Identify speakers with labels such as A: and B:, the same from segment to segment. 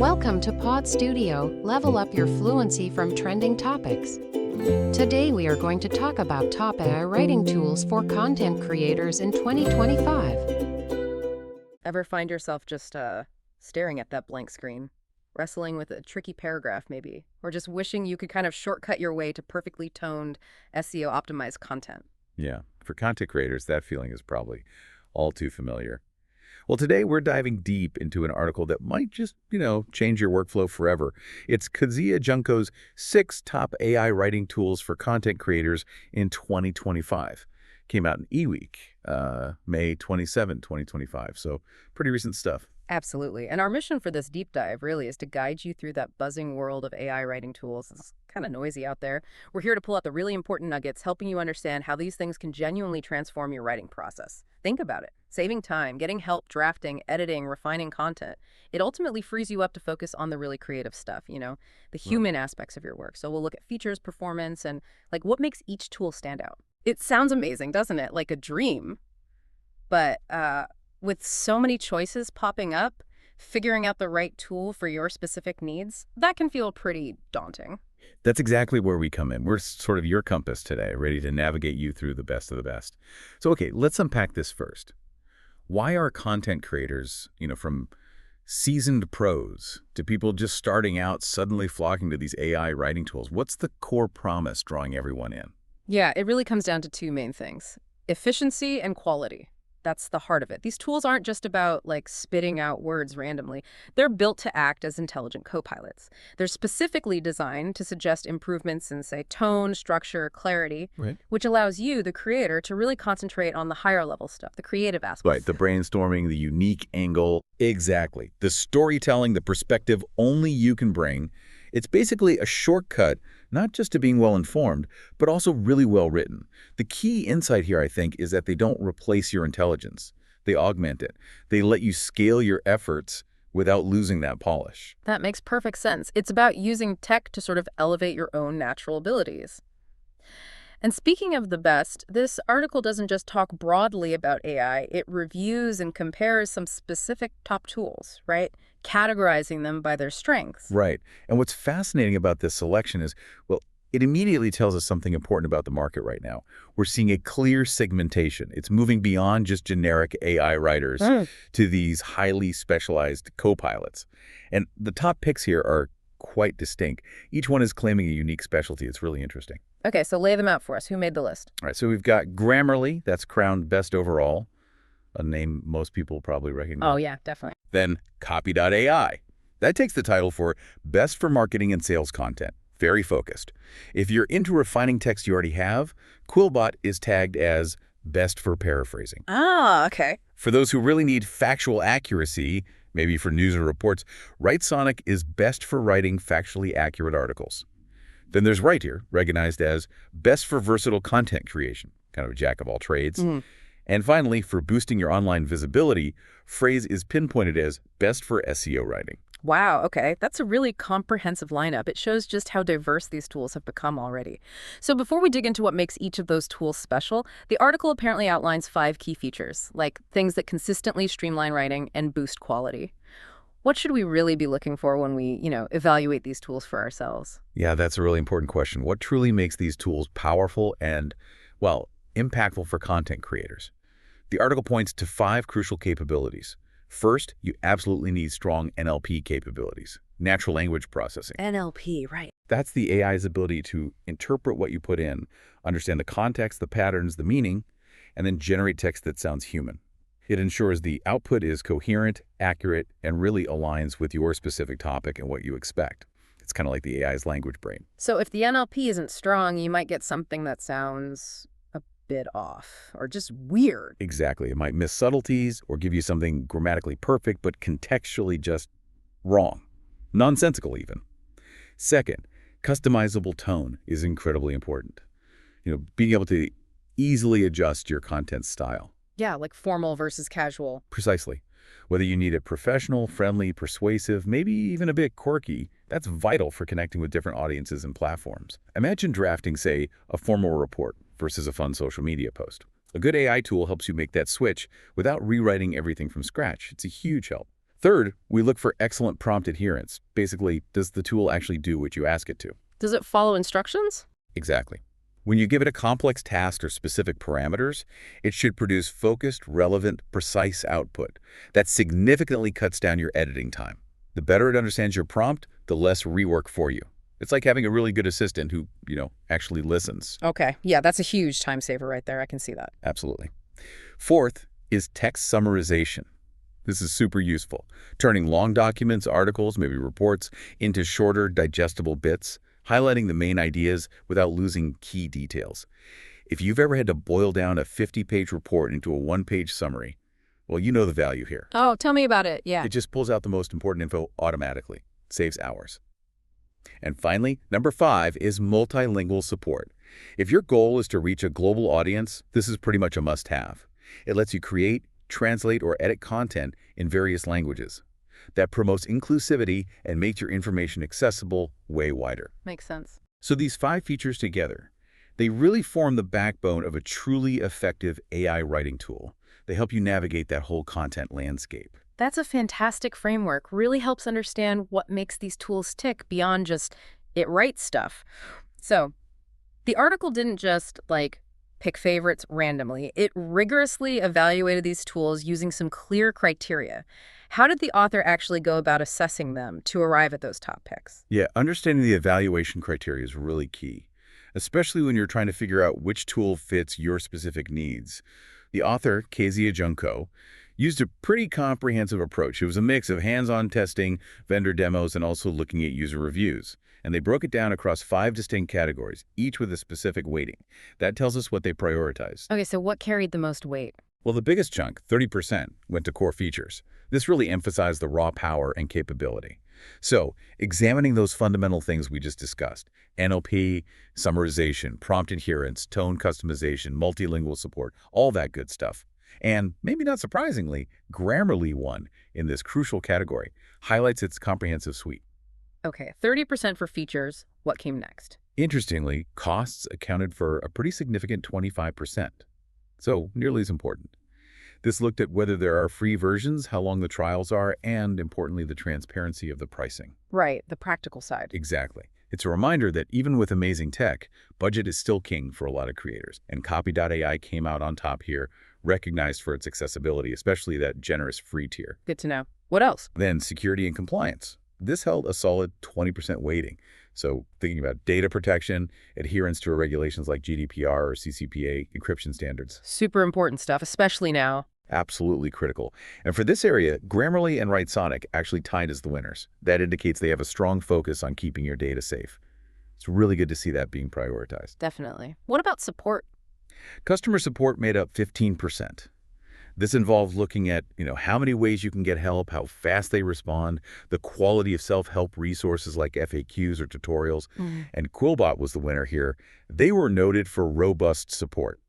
A: Welcome to Pod Studio, level up your fluency from trending topics. Today we are going to talk about top AI writing tools for content creators in 2025.
B: Ever find yourself just staring at that blank screen, wrestling with a tricky paragraph maybe, or just wishing you could kind of shortcut your way to perfectly toned SEO-optimized content?
C: Yeah, for content creators, that feeling is probably all too familiar. Well, today we're diving deep into an article that might just, change your workflow forever. It's Kazuya Junko's 6 top AI writing tools for content creators in 2025. Came out in eWeek, May 27, 2025. So pretty recent stuff.
B: Absolutely. And our mission for this deep dive really is to guide you through that buzzing world of AI writing tools. It's kind of noisy out there. We're here to pull out the really important nuggets, helping you understand how these things can genuinely transform your writing process. Think about it. Saving time, getting help drafting, editing, refining content. It ultimately frees you up to focus on the really creative stuff, the human aspects of your work. So we'll look at features, performance, and what makes each tool stand out. It sounds amazing, doesn't it? Like a dream. But with so many choices popping up, figuring out the right tool for your specific needs, that can feel pretty daunting.
C: That's exactly where we come in. We're sort of your compass today, ready to navigate you through the best of the best. So, okay, let's unpack this first. Why are content creators, from seasoned pros to people just starting out suddenly flocking to these AI writing tools? What's the core promise drawing everyone in?
B: Yeah, it really comes down to two main things: efficiency and quality. That's the heart of it. These tools aren't just about spitting out words randomly. They're built to act as intelligent co-pilots. They're specifically designed to suggest improvements in, say, tone, structure, clarity,
C: Right.
B: which allows you, the creator, to really concentrate on the higher level stuff, the creative aspects.
C: Right, the brainstorming, the unique angle. Exactly. The storytelling, the perspective only you can bring. It's basically a shortcut, not just to being well-informed, but also really well-written. The key insight here, I think, is that they don't replace your intelligence. They augment it. They let you scale your efforts without losing that polish.
B: That makes perfect sense. It's about using tech to sort of elevate your own natural abilities. And speaking of the best, this article doesn't just talk broadly about AI, it reviews and compares some specific top tools, right? Categorizing them by their strengths.
C: Right. And what's fascinating about this selection is, well, it immediately tells us something important about the market right now. We're seeing a clear segmentation. It's moving beyond just generic AI writers to these highly specialized co-pilots. And the top picks here are quite distinct. Each one is claiming a unique specialty. It's really interesting.
B: Okay, so lay them out for us. Who made the list?
C: All right, so we've got Grammarly, that's crowned best overall, a name most people probably recognize.
B: Oh, yeah, definitely.
C: Then Copy.ai. That takes the title for best for marketing and sales content. Very focused. If you're into refining text you already have, QuillBot is tagged as best for paraphrasing.
B: Ah, okay.
C: For those who really need factual accuracy, maybe for news or reports, Writesonic is best for writing factually accurate articles. Then there's Rytr, recognized as best for versatile content creation, kind of a jack of all trades. And finally, for boosting your online visibility, Phrase is pinpointed as best for SEO writing.
B: Wow, okay. That's a really comprehensive lineup. It shows just how diverse these tools have become already. So before we dig into what makes each of those tools special, the article apparently outlines 5 key features, like things that consistently streamline writing and boost quality. What should we really be looking for when we, evaluate these tools for ourselves?
C: Yeah, that's a really important question. What truly makes these tools powerful and, impactful for content creators? The article points to 5 crucial capabilities. First, you absolutely need strong NLP capabilities, natural language processing.
B: NLP, right.
C: That's the AI's ability to interpret what you put in, understand the context, the patterns, the meaning, and then generate text that sounds human. It ensures the output is coherent, accurate, and really aligns with your specific topic and what you expect. It's kind of like the AI's language brain.
B: So if the NLP isn't strong, you might get something that sounds a bit off or just weird.
C: Exactly. It might miss subtleties or give you something grammatically perfect, but contextually just wrong. Nonsensical even. Second, customizable tone is incredibly important. Being able to easily adjust your content style.
B: Yeah, like formal versus casual.
C: Precisely. Whether you need it professional, friendly, persuasive, maybe even a bit quirky, that's vital for connecting with different audiences and platforms. Imagine drafting, say, a formal report versus a fun social media post. A good AI tool helps you make that switch without rewriting everything from scratch. It's a huge help. Third, we look for excellent prompt adherence. Basically, does the tool actually do what you ask it to?
B: Does it follow instructions?
C: Exactly. When you give it a complex task or specific parameters, it should produce focused, relevant, precise output. That significantly cuts down your editing time. The better it understands your prompt, the less rework for you. It's like having a really good assistant who, actually listens.
B: Okay. Yeah, that's a huge time saver right there. I can see that.
C: Absolutely. Fourth is text summarization. This is super useful, turning long documents, articles, maybe reports, into shorter, digestible bits, highlighting the main ideas without losing key details. If you've ever had to boil down a 50-page report into a one-page summary, well, you know the value here.
B: Oh, tell me about it. Yeah.
C: It just pulls out the most important info automatically. Saves hours. And finally, number 5 is multilingual support. If your goal is to reach a global audience, this is pretty much a must-have. It lets you create, translate, or edit content in various languages. That promotes inclusivity and makes your information accessible way wider.
B: Makes sense.
C: So these 5 features together, they really form the backbone of a truly effective AI writing tool. They help you navigate that whole content landscape.
B: That's a fantastic framework. Really helps understand what makes these tools tick beyond just it writes stuff. So the article didn't just pick favorites randomly. It rigorously evaluated these tools using some clear criteria. How did the author actually go about assessing them to arrive at those top picks?
C: Yeah, understanding the evaluation criteria is really key, especially when you're trying to figure out which tool fits your specific needs. The author, Kezia Junko, used a pretty comprehensive approach. It was a mix of hands-on testing, vendor demos, and also looking at user reviews. And they broke it down across 5 distinct categories, each with a specific weighting. That tells us what they prioritized.
B: Okay, so what carried the most weight?
C: Well, the biggest chunk, 30%, went to core features. This really emphasized the raw power and capability. So, examining those fundamental things we just discussed, NLP, summarization, prompt adherence, tone customization, multilingual support, all that good stuff. And, maybe not surprisingly, Grammarly won in this crucial category, highlights its comprehensive suite.
B: Okay, 30% for features. What came next?
C: Interestingly, costs accounted for a pretty significant 25%. So, nearly as important. This looked at whether there are free versions, how long the trials are, and, importantly, the transparency of the pricing.
B: Right, the practical side.
C: Exactly. It's a reminder that even with amazing tech, budget is still king for a lot of creators. And Copy.ai came out on top here, recognized for its accessibility, especially that generous free tier.
B: Good to know. What else?
C: Then security and compliance. This held a solid 20% weighting. So thinking about data protection, adherence to regulations like GDPR or CCPA encryption standards.
B: Super important stuff, especially now.
C: Absolutely critical. And for this area, Grammarly and Writesonic actually tied as the winners. That indicates they have a strong focus on keeping your data safe. It's really good to see that being prioritized.
B: Definitely. What about support?
C: Customer support made up 15%. This involves looking at, how many ways you can get help, how fast they respond, the quality of self-help resources like FAQs or tutorials. And QuillBot was the winner here. They were noted for robust support,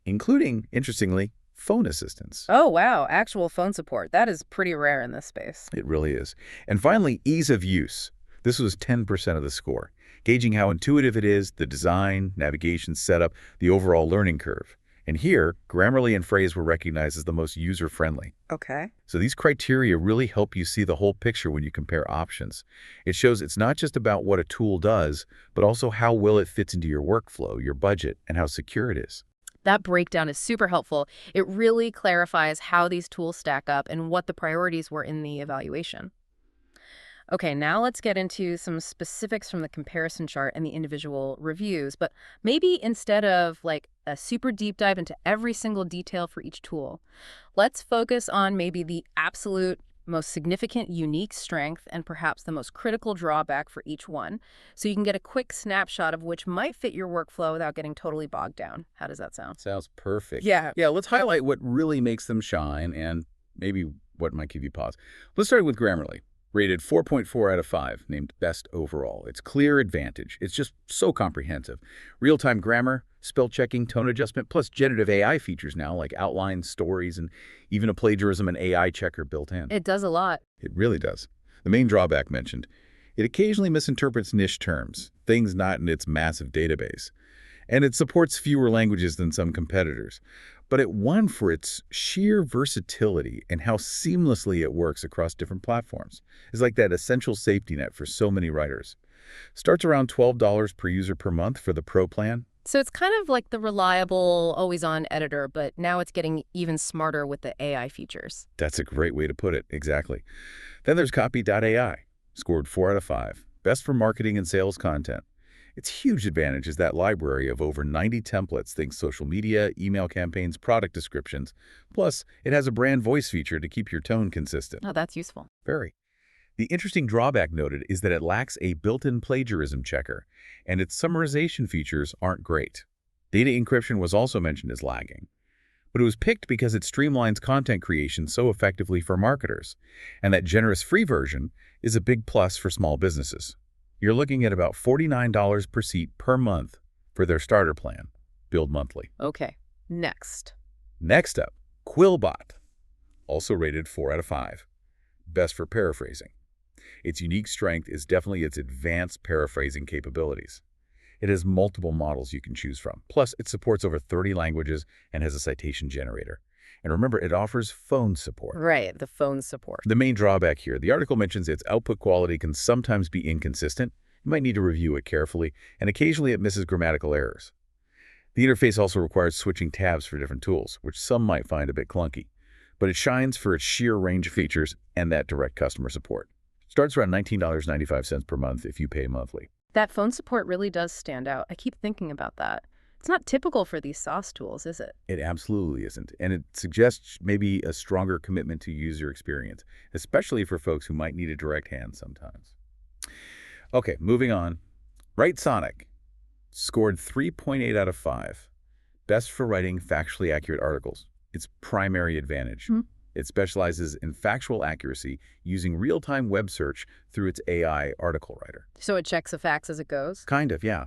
C: including, interestingly, phone assistance.
B: Oh, wow. Actual phone support. That is pretty rare in this space.
C: It really is. And finally, ease of use. This was 10% of the score, gauging how intuitive it is, the design, navigation setup, the overall learning curve. And here, Grammarly and Phrase were recognized as the most user-friendly.
B: Okay.
C: So these criteria really help you see the whole picture when you compare options. It shows it's not just about what a tool does, but also how well it fits into your workflow, your budget, and how secure it is.
B: That breakdown is super helpful. It really clarifies how these tools stack up and what the priorities were in the evaluation. Okay, now let's get into some specifics from the comparison chart and the individual reviews, but maybe instead of a super deep dive into every single detail for each tool, let's focus on maybe the absolute most significant unique strength and perhaps the most critical drawback for each one, so you can get a quick snapshot of which might fit your workflow without getting totally bogged down. How does that sound?
C: Sounds perfect.
B: Yeah.
C: Yeah, let's highlight what really makes them shine and maybe what might give you pause. Let's start with Grammarly. Rated 4.4 out of 5, named Best Overall. It's clear advantage. It's just so comprehensive. Real-time grammar, spell checking, tone adjustment, plus generative AI features now like outlines, stories, and even a plagiarism and AI checker built in.
B: It does a lot.
C: It really does. The main drawback mentioned, it occasionally misinterprets niche terms, things not in its massive database. and it supports fewer languages than some competitors. But it won for its sheer versatility and how seamlessly it works across different platforms. It's like that essential safety net for so many writers. Starts around $12 per user per month for the Pro plan.
B: So it's kind of like the reliable, always-on editor, but now it's getting even smarter with the AI features.
C: That's a great way to put it, exactly. Then there's Copy.ai, scored 4 out of 5. Best for marketing and sales content. Its huge advantage is that library of over 90 templates, think social media, email campaigns, product descriptions. Plus, it has a brand voice feature to keep your tone consistent.
B: Oh, that's useful.
C: Very. The interesting drawback noted is that it lacks a built-in plagiarism checker, and its summarization features aren't great. Data encryption was also mentioned as lagging. But it was picked because it streamlines content creation so effectively for marketers, and that generous free version is a big plus for small businesses. You're looking at about $49 per seat per month for their starter plan, billed monthly.
B: Okay, next.
C: Next up, QuillBot, also rated 4 out of 5. Best for paraphrasing. Its unique strength is definitely its advanced paraphrasing capabilities. It has multiple models you can choose from. Plus, it supports over 30 languages and has a citation generator. And remember, it offers phone support.
B: Right, the phone support.
C: The main drawback here, the article mentions its output quality can sometimes be inconsistent. You might need to review it carefully, and occasionally it misses grammatical errors. The interface also requires switching tabs for different tools, which some might find a bit clunky. But it shines for its sheer range of features and that direct customer support. Starts around $19.95 per month if you pay monthly.
B: That phone support really does stand out. I keep thinking about that. It's not typical for these SaaS tools, is it?
C: It absolutely isn't, and it suggests maybe a stronger commitment to user experience, especially for folks who might need a direct hand sometimes. Okay, moving on. Writesonic scored 3.8 out of 5. Best for writing factually accurate articles. Its primary advantage. It specializes in factual accuracy using real-time web search through its AI article writer.
B: So it checks the facts as it goes?
C: Kind of, yeah.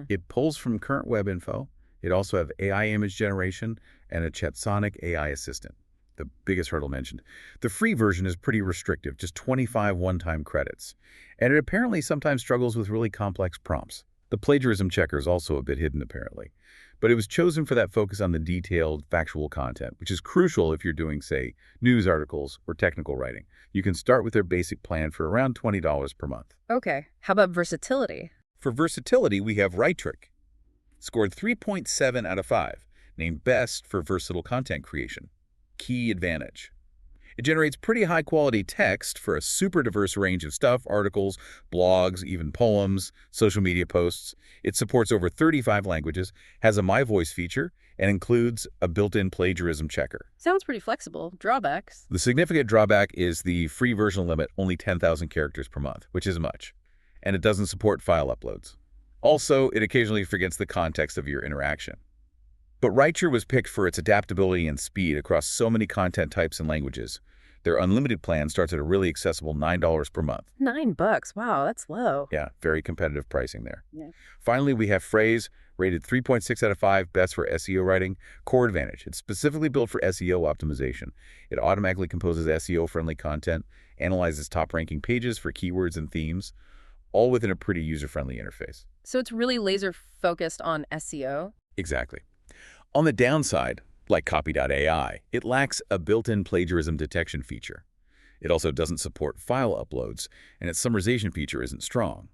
C: It pulls from current web info. It also has AI image generation and a Writesonic AI assistant, the biggest hurdle mentioned. The free version is pretty restrictive, just 25 one-time credits. And it apparently sometimes struggles with really complex prompts. The plagiarism checker is also a bit hidden, apparently. But it was chosen for that focus on the detailed, factual content, which is crucial if you're doing, say, news articles or technical writing. You can start with their basic plan for around $20 per month.
B: Okay. How about versatility?
C: For versatility, we have Rytr, scored 3.7 out of 5, named best for versatile content creation. Key advantage. It generates pretty high-quality text for a super diverse range of stuff, articles, blogs, even poems, social media posts. It supports over 35 languages, has a My Voice feature, and includes a built-in plagiarism checker.
B: Sounds pretty flexible. Drawbacks?
C: The significant drawback is the free version limit, only 10,000 characters per month, which is much. And it doesn't support file uploads. Also, it occasionally forgets the context of your interaction. But Rytr was picked for its adaptability and speed across so many content types and languages. Their unlimited plan starts at a really accessible $9 per month.
B: $9? Wow, that's low.
C: Yeah, very competitive pricing there.
B: Yeah.
C: Finally, we have Phrase, rated 3.6 out of 5, best for SEO writing. Core advantage. It's specifically built for SEO optimization. It automatically composes SEO-friendly content, analyzes top-ranking pages for keywords and themes, all within a pretty user-friendly interface.
B: So it's really laser-focused on SEO?
C: Exactly. On the downside, like Copy.ai, it lacks a built-in plagiarism detection feature. It also doesn't support file uploads, and its summarization feature isn't strong.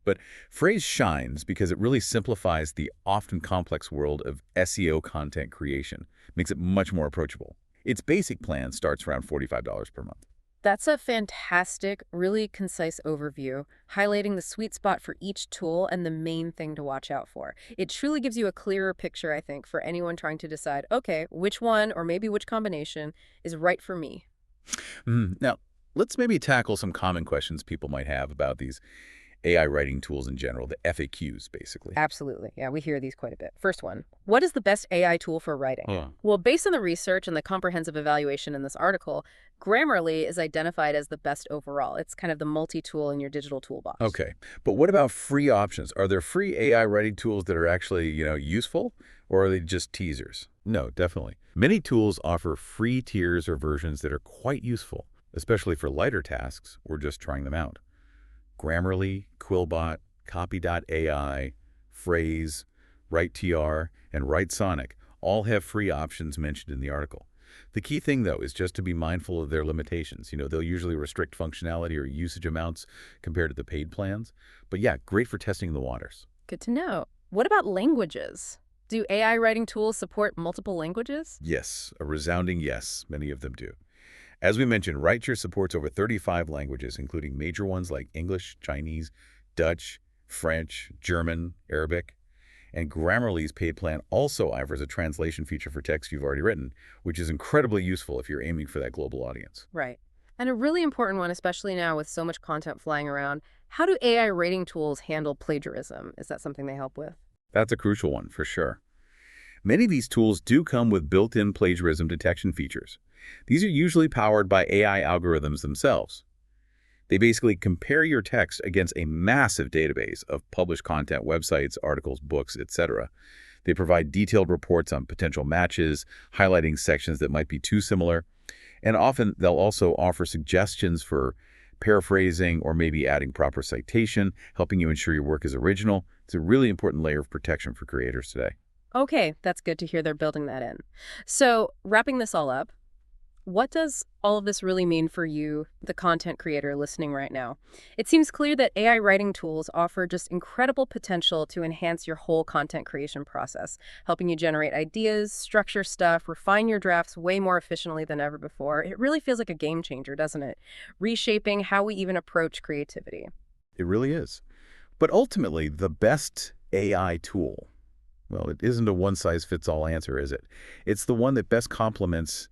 C: But Phrase shines because it really simplifies the often complex world of SEO content creation, makes it much more approachable. Its basic plan starts around $45 per month.
B: That's a fantastic, really concise overview, highlighting the sweet spot for each tool and the main thing to watch out for. It truly gives you a clearer picture, I think, for anyone trying to decide, okay, which one or maybe which combination is right for me.
C: Now, let's maybe tackle some common questions people might have about these AI writing tools in general, the FAQs, basically.
B: Absolutely. Yeah, we hear these quite a bit. First one, what is the best AI tool for writing? Well, based on the research and the comprehensive evaluation in this article, Grammarly is identified as the best overall. It's kind of the multi-tool in your digital toolbox.
C: Okay, but what about free options? Are there free AI writing tools that are actually, useful, or are they just teasers? No, definitely. Many tools offer free tiers or versions that are quite useful, especially for lighter tasks or just trying them out. Grammarly, QuillBot, Copy.ai, Phrase, Rytr, and Writesonic all have free options mentioned in the article. The key thing, though, is just to be mindful of their limitations. They'll usually restrict functionality or usage amounts compared to the paid plans. But yeah, great for testing the waters.
B: Good to know. What about languages? Do AI writing tools support multiple languages?
C: Yes, a resounding yes, many of them do. As we mentioned, Rytr supports over 35 languages, including major ones like English, Chinese, Dutch, French, German, Arabic. And Grammarly's paid plan also offers a translation feature for text you've already written, which is incredibly useful if you're aiming for that global audience.
B: Right. And a really important one, especially now with so much content flying around, how do AI rating tools handle plagiarism? Is that something they help with?
C: That's a crucial one, for sure. Many of these tools do come with built-in plagiarism detection features. These are usually powered by AI algorithms themselves. They basically compare your text against a massive database of published content, websites, articles, books, etc. They provide detailed reports on potential matches, highlighting sections that might be too similar, and often they'll also offer suggestions for paraphrasing or maybe adding proper citation, helping you ensure your work is original. It's a really important layer of protection for creators today.
B: Okay, that's good to hear they're building that in. So, wrapping this all up, what does all of this really mean for you, the content creator listening right now? It seems clear that AI writing tools offer just incredible potential to enhance your whole content creation process, helping you generate ideas, structure stuff, refine your drafts way more efficiently than ever before. It really feels like a game changer, doesn't it? Reshaping how we even approach creativity.
C: It really is. But ultimately, the best AI tool, well, it isn't a one-size-fits-all answer, is it? It's the one that best complements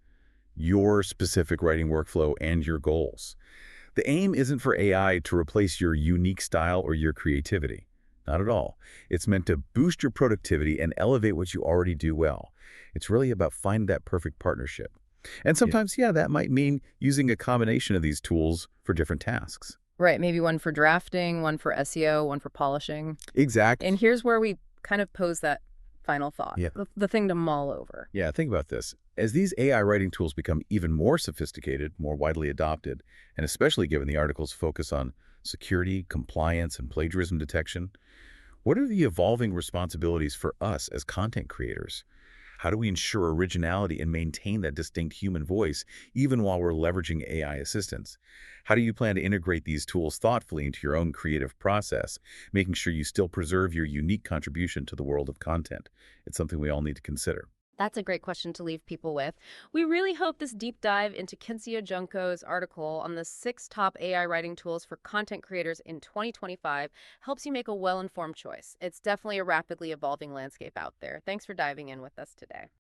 C: your specific writing workflow and your goals. The aim isn't for AI to replace your unique style or your creativity. Not at all. It's meant to boost your productivity and elevate what you already do well. It's really about finding that perfect partnership. And sometimes, yeah, that might mean using a combination of these tools for different tasks.
B: Right, maybe one for drafting, one for SEO, one for polishing.
C: Exactly.
B: And here's where we kind of pose that final thought,
C: Yeah.
B: the thing to mull over.
C: Yeah, think about this. As these AI writing tools become even more sophisticated, more widely adopted, and especially given the article's focus on security, compliance, and plagiarism detection, what are the evolving responsibilities for us as content creators? How do we ensure originality and maintain that distinct human voice, even while we're leveraging AI assistance? How do you plan to integrate these tools thoughtfully into your own creative process, making sure you still preserve your unique contribution to the world of content? It's something we all need to consider.
B: That's a great question to leave people with. We really hope this deep dive into Kinsia Junko's article on the 6 top AI writing tools for content creators in 2025 helps you make a well-informed choice. It's definitely a rapidly evolving landscape out there. Thanks for diving in with us today.